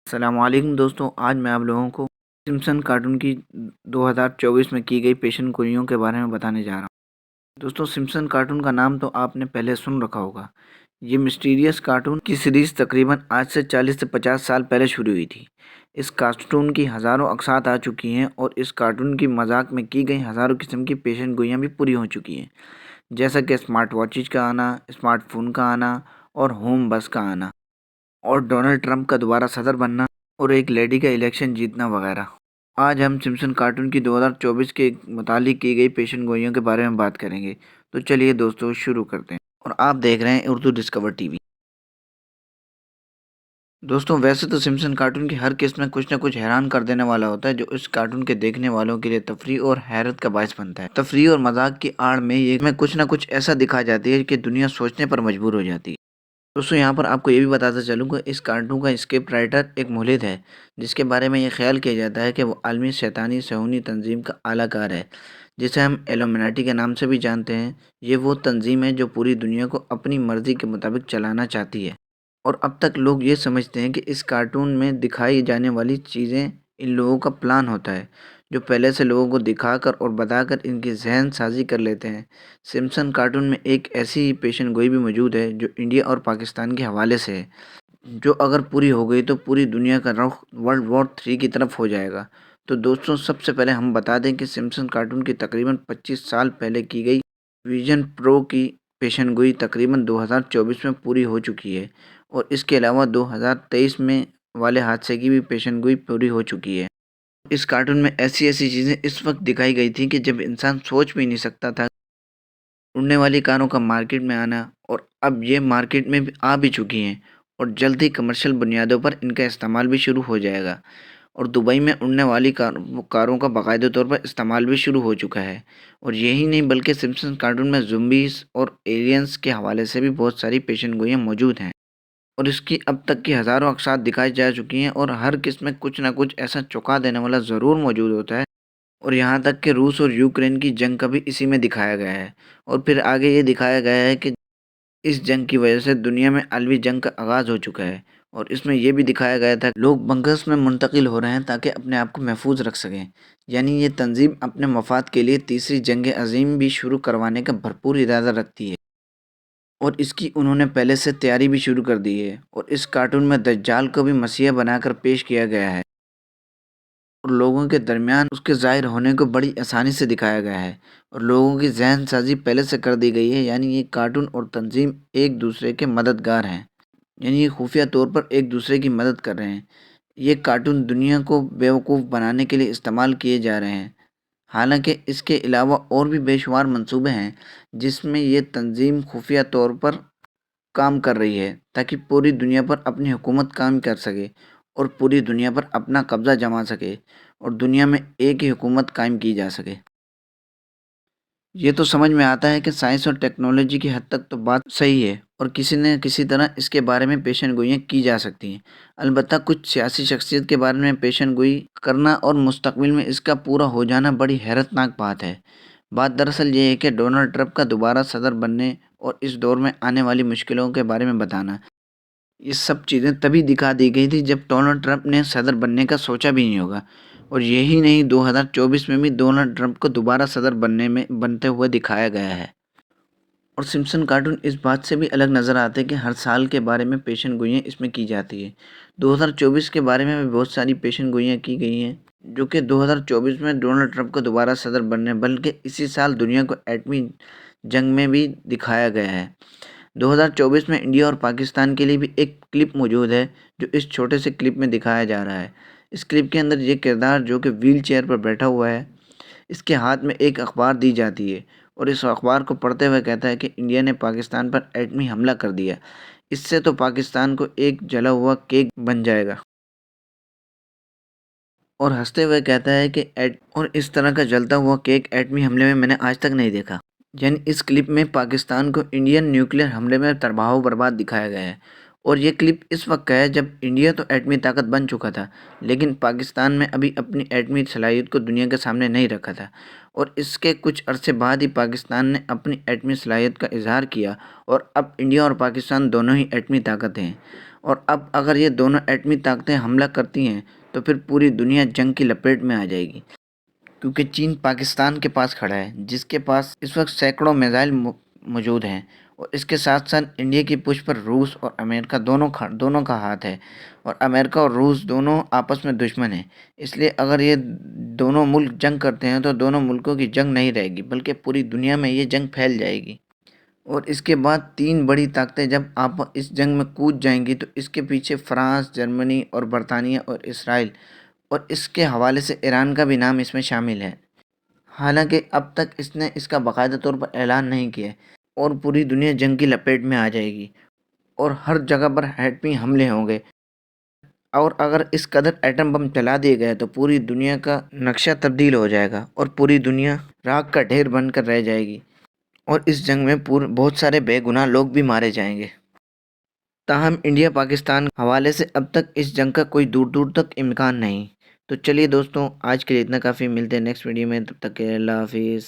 السلام علیکم دوستوں، آج میں آپ لوگوں کو سمپسن کارٹون کی 2024 میں کی گئی پیشن گوئیوں کے بارے میں بتانے جا رہا ہوں۔ دوستوں، سمپسن کارٹون کا نام تو آپ نے پہلے سن رکھا ہوگا۔ یہ مسٹیریس کارٹون کی سیریز تقریباً آج سے 40 سے 50 سال پہلے شروع ہوئی تھی۔ اس کارٹون کی ہزاروں اقساط آ چکی ہیں اور اس کارٹون کی مذاق میں کی گئی ہزاروں قسم کی پیشن گوئیاں بھی پوری ہو چکی ہیں، جیسا کہ اسمارٹ واچز کا آنا، اسمارٹ فون کا آنا اور ہوم بس کا آنا، اور ڈونلڈ ٹرمپ کا دوبارہ صدر بننا اور ایک لیڈی کا الیکشن جیتنا وغیرہ۔ آج ہم سمپسن کارٹون کی 2024 کے متعلق کی گئی پیشن گوئیوں کے بارے میں بات کریں گے۔ تو چلیے دوستو شروع کرتے ہیں، اور آپ دیکھ رہے ہیں اردو ڈسکور ٹی وی۔ دوستوں، ویسے تو سمپسن کارٹون کی ہر قسط میں کچھ نہ کچھ حیران کر دینے والا ہوتا ہے، جو اس کارٹون کے دیکھنے والوں کے لیے تفریح اور حیرت کا باعث بنتا ہے۔ تفریح اور مذاق کی آڑ میں یہ کچھ نہ کچھ ایسا دکھا جاتی ہے کہ دنیا سوچنے پر مجبور ہو جاتی ہے۔ دوستوں، یہاں پر آپ کو یہ بھی بتاتا چلوں کہ اس کارٹون کا اسکرپٹ رائٹر ایک ملحد ہے، جس کے بارے میں یہ خیال کیا جاتا ہے کہ وہ عالمی شیطانی صہیونی تنظیم کا اعلیٰ کار ہے، جسے ہم ایلومیناٹی کے نام سے بھی جانتے ہیں۔ یہ وہ تنظیم ہے جو پوری دنیا کو اپنی مرضی کے مطابق چلانا چاہتی ہے، اور اب تک لوگ یہ سمجھتے ہیں کہ اس کارٹون میں دکھائی جانے والی چیزیں ان لوگوں کا پلان ہوتا ہے، جو پہلے سے لوگوں کو دکھا کر اور بتا کر ان کی ذہن سازی کر لیتے ہیں۔ سمپسن کارٹون میں ایک ایسی ہی پیشن گوئی بھی موجود ہے جو انڈیا اور پاکستان کے حوالے سے ہے، جو اگر پوری ہو گئی تو پوری دنیا کا رخ ورلڈ وار 3 کی طرف ہو جائے گا۔ تو دوستوں، سب سے پہلے ہم بتا دیں کہ سمپسن کارٹون کی تقریباً 25 سال پہلے کی گئی ویژن پرو کی پیشن گوئی تقریباً 2024 میں پوری ہو چکی ہے، اور اس کے علاوہ 2023 میں والے حادثے کی بھی پیشن گوئی پوری ہو چکی ہے۔ اس کارٹون میں ایسی ایسی چیزیں اس وقت دکھائی گئی تھیں کہ جب انسان سوچ بھی نہیں سکتا تھا۔ اڑنے والی کاروں کا مارکیٹ میں آنا، اور اب یہ مارکیٹ میں بھی آ بھی چکی ہیں، اور جلد ہی کمرشل بنیادوں پر ان کا استعمال بھی شروع ہو جائے گا، اور دبئی میں اڑنے والی کاروں کا باقاعدہ طور پر استعمال بھی شروع ہو چکا ہے۔ اور یہی نہیں بلکہ سمپسن کارٹون میں زومبیز اور ایلینز کے حوالے سے بھی بہت ساری پیشن گوئیاں موجود ہیں، اور اس کی اب تک کی ہزاروں اقساط دکھائی جا چکی ہیں، اور ہر قسم میں کچھ نہ کچھ ایسا چونکا دینے والا ضرور موجود ہوتا ہے۔ اور یہاں تک کہ روس اور یوکرین کی جنگ کا بھی اسی میں دکھایا گیا ہے، اور پھر آگے یہ دکھایا گیا ہے کہ اس جنگ کی وجہ سے دنیا میں عالمی جنگ کا آغاز ہو چکا ہے، اور اس میں یہ بھی دکھایا گیا تھا کہ لوگ بنکرز میں منتقل ہو رہے ہیں تاکہ اپنے آپ کو محفوظ رکھ سکیں۔ یعنی یہ تنظیم اپنے مفاد کے لیے تیسری جنگ عظیم بھی شروع کروانے کا بھرپور ارادہ رکھتی ہے، اور اس کی انہوں نے پہلے سے تیاری بھی شروع کر دی ہے۔ اور اس کارٹون میں دجال کو بھی مسیح بنا کر پیش کیا گیا ہے، اور لوگوں کے درمیان اس کے ظاہر ہونے کو بڑی آسانی سے دکھایا گیا ہے، اور لوگوں کی ذہن سازی پہلے سے کر دی گئی ہے۔ یعنی یہ کارٹون اور تنظیم ایک دوسرے کے مددگار ہیں، یعنی یہ خفیہ طور پر ایک دوسرے کی مدد کر رہے ہیں۔ یہ کارٹون دنیا کو بیوقوف بنانے کے لیے استعمال کیے جا رہے ہیں، حالانکہ اس کے علاوہ اور بھی بے شمار منصوبے ہیں جس میں یہ تنظیم خفیہ طور پر کام کر رہی ہے، تاکہ پوری دنیا پر اپنی حکومت قائم کر سکے، اور پوری دنیا پر اپنا قبضہ جما سکے، اور دنیا میں ایک ہی حکومت قائم کی جا سکے۔ یہ تو سمجھ میں آتا ہے کہ سائنس اور ٹیکنالوجی کی حد تک تو بات صحیح ہے، اور کسی نہ کسی طرح اس کے بارے میں پیشن گوئیاں کی جا سکتی ہیں۔ البتہ کچھ سیاسی شخصیت کے بارے میں پیشن گوئی کرنا اور مستقبل میں اس کا پورا ہو جانا بڑی حیرت ناک بات ہے۔ بات دراصل یہ ہے کہ ڈونلڈ ٹرمپ کا دوبارہ صدر بننے اور اس دور میں آنے والی مشکلوں کے بارے میں بتانا۔ یہ سب چیزیں تبھی دکھا دی گئی تھی جب ڈونلڈ ٹرمپ نے صدر بننے کا سوچا بھی نہیں ہوگا، اور یہی نہیں 2024 میں بھی ڈونلڈ ٹرمپ کو دوبارہ صدر بنتے ہوئے دکھایا گیا ہے۔ اور سمپسن کارٹون اس بات سے بھی الگ نظر آتے کہ ہر سال کے بارے میں پیشن گوئیاں اس میں کی جاتی ہے۔ 2024 کے بارے میں بھی بہت ساری پیشن گوئیاں کی گئی ہیں، جو کہ 2024 میں ڈونلڈ ٹرمپ کو دوبارہ صدر بننے بلکہ اسی سال دنیا کو ایٹمی جنگ میں بھی دکھایا گیا ہے۔ 2024 میں انڈیا اور پاکستان کے لیے بھی ایک کلپ موجود ہے، جو اس چھوٹے سے کلپ میں دکھایا جا رہا ہے۔ اس کلپ کے اندر یہ کردار جو کہ ویل چیئر پر بیٹھا ہوا ہے، اس کے ہاتھ میں ایک اخبار دی جاتی ہے، اور اس اخبار کو پڑھتے ہوئے کہتا ہے کہ انڈیا نے پاکستان پر ایٹمی حملہ کر دیا، اس سے تو پاکستان کو ایک جلا ہوا کیک بن جائے گا، اور ہنستے ہوئے کہتا ہے کہ اور اس طرح کا جلتا ہوا کیک ایٹمی حملے میں نے آج تک نہیں دیکھا۔ یعنی اس کلپ میں پاکستان کو انڈین نیوکلیئر حملے میں تباہ و برباد دکھایا گیا ہے، اور یہ کلپ اس وقت کا ہے جب انڈیا تو ایٹمی طاقت بن چکا تھا، لیکن پاکستان میں ابھی اپنی ایٹمی صلاحیت کو دنیا کے سامنے نہیں رکھا تھا، اور اس کے کچھ عرصے بعد ہی پاکستان نے اپنی ایٹمی صلاحیت کا اظہار کیا، اور اب انڈیا اور پاکستان دونوں ہی ایٹمی طاقت ہیں، اور اب اگر یہ دونوں ایٹمی طاقتیں حملہ کرتی ہیں تو پھر پوری دنیا جنگ کی لپیٹ میں آ جائے گی، کیونکہ چین پاکستان کے پاس کھڑا ہے، جس کے پاس اس وقت سینکڑوں میزائل موجود ہیں، اور اس کے ساتھ ساتھ انڈیا کی پشت پر روس اور امریکہ دونوں کا ہاتھ ہے، اور امریکہ اور روس دونوں آپس میں دشمن ہیں۔ اس لیے اگر یہ دونوں ملک جنگ کرتے ہیں تو دونوں ملکوں کی جنگ نہیں رہے گی، بلکہ پوری دنیا میں یہ جنگ پھیل جائے گی، اور اس کے بعد تین بڑی طاقتیں جب آپ اس جنگ میں کود جائیں گی تو اس کے پیچھے فرانس، جرمنی اور برطانیہ اور اسرائیل، اور اس کے حوالے سے ایران کا بھی نام اس میں شامل ہے، حالانکہ اب تک اس نے اس کا باقاعدہ طور پر اعلان نہیں کیا ہے، اور پوری دنیا جنگ کی لپیٹ میں آ جائے گی، اور ہر جگہ پر ایٹمی حملے ہوں گے، اور اگر اس قدر ایٹم بم چلا دیے گئے تو پوری دنیا کا نقشہ تبدیل ہو جائے گا، اور پوری دنیا راکھ کا ڈھیر بن کر رہ جائے گی، اور اس جنگ میں بہت سارے بے گناہ لوگ بھی مارے جائیں گے۔ تاہم انڈیا پاکستان حوالے سے اب تک اس جنگ کا کوئی دور دور تک امکان نہیں۔ تو چلیے دوستوں، آج کے لیے اتنا کافی، ملتے ہیں نیکسٹ ویڈیو میں، تب تک کے اللہ حافظ۔